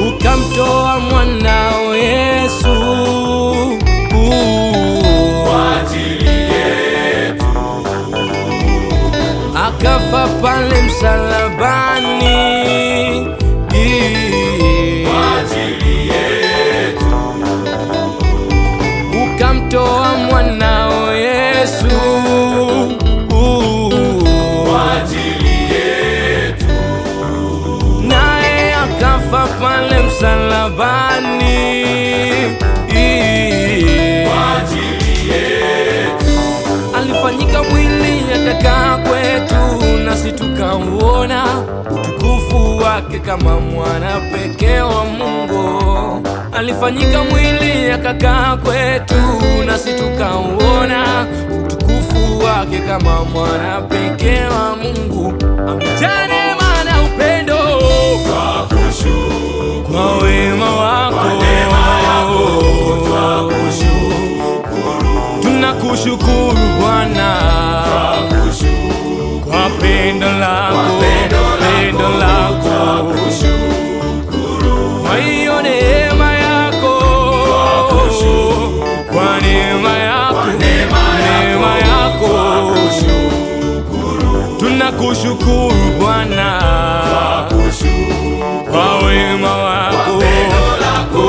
Ukamtoa mwanao Yesu kwa ajili yetu, akafa pale msalabani kwa ajili yetu, ukamtoa mwanao Yesu kwa ajili yetu, naye akafa pale msalabani kwa ajili yetu. alifanyika mwili akakaa kwetu, nasi tukauona utukufu wake kama mwana pekee wa Mungu. Alifanyika mwili akakaa kwetu, nasi tukauona utukufu wake kama mwana pekee wa Mungu. Amejaa neema na upendo, Twakushukuru kwa wema wako, kwa neema yako, twakushukuru, tunakushukuru Bwana twakushukuru, kwa pendo lako, pendo lako, twakushukuru, kwa hiyo neema yako, kwa neema yako, neema yako, tunakushukuru Bwana kwa wema wako, pendo lako,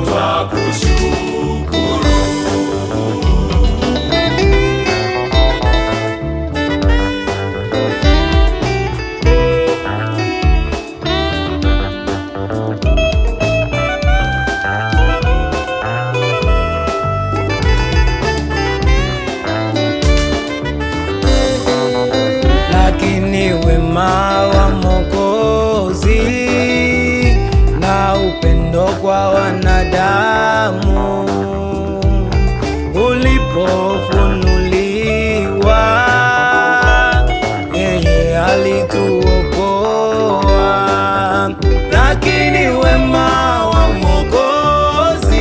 twakushukuru. lakini wema wa Mwokozi na upendo kwa wanadamu ulipofunuliwa, yeye alituokoa. Lakini wema wa Mwokozi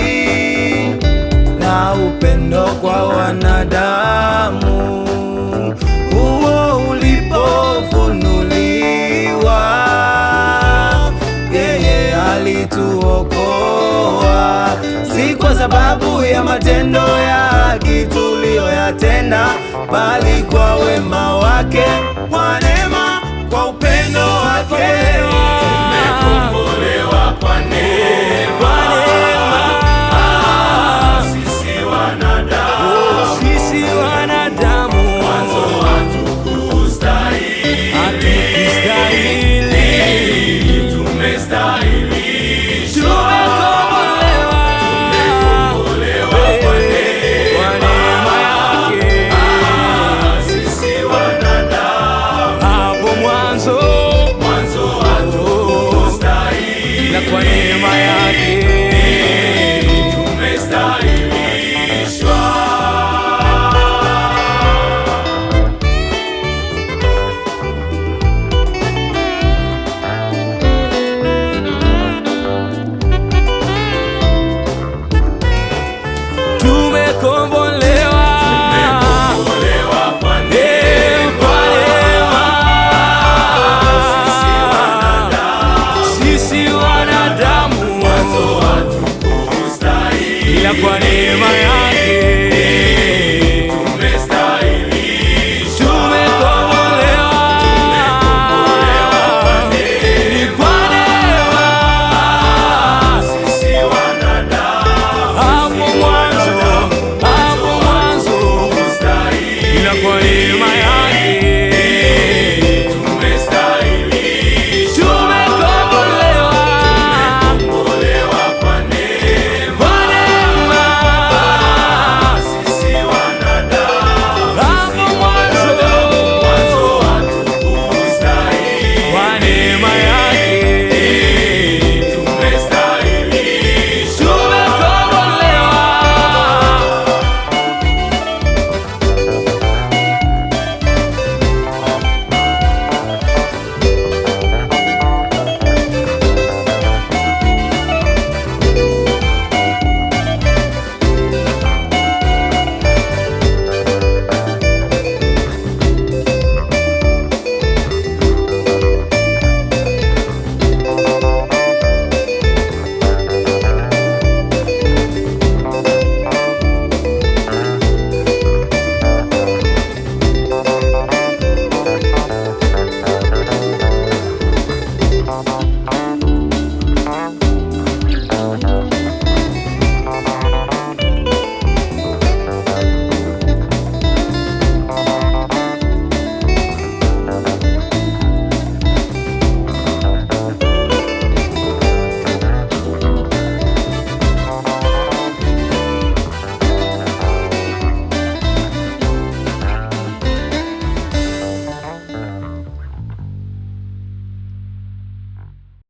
na upendo kwa wanadamu huo ulipofunuliwa, yeye alituokoa, si kwa sababu ya matendo yake tuliyoyatenda, bali kwa wema wake, kwa neema, kwa upendo wake. Tumekombolewa kwa neema, sisi wanadamu, Sisi wanadamu mwanzo hatukustahili, hatukustahili, tumestahilishwa. tumekombolewa Kwa neema, kwa neema yake. sisi wanadamu, Hapo mwanzo mwanzo hatukustahili, na kwa neema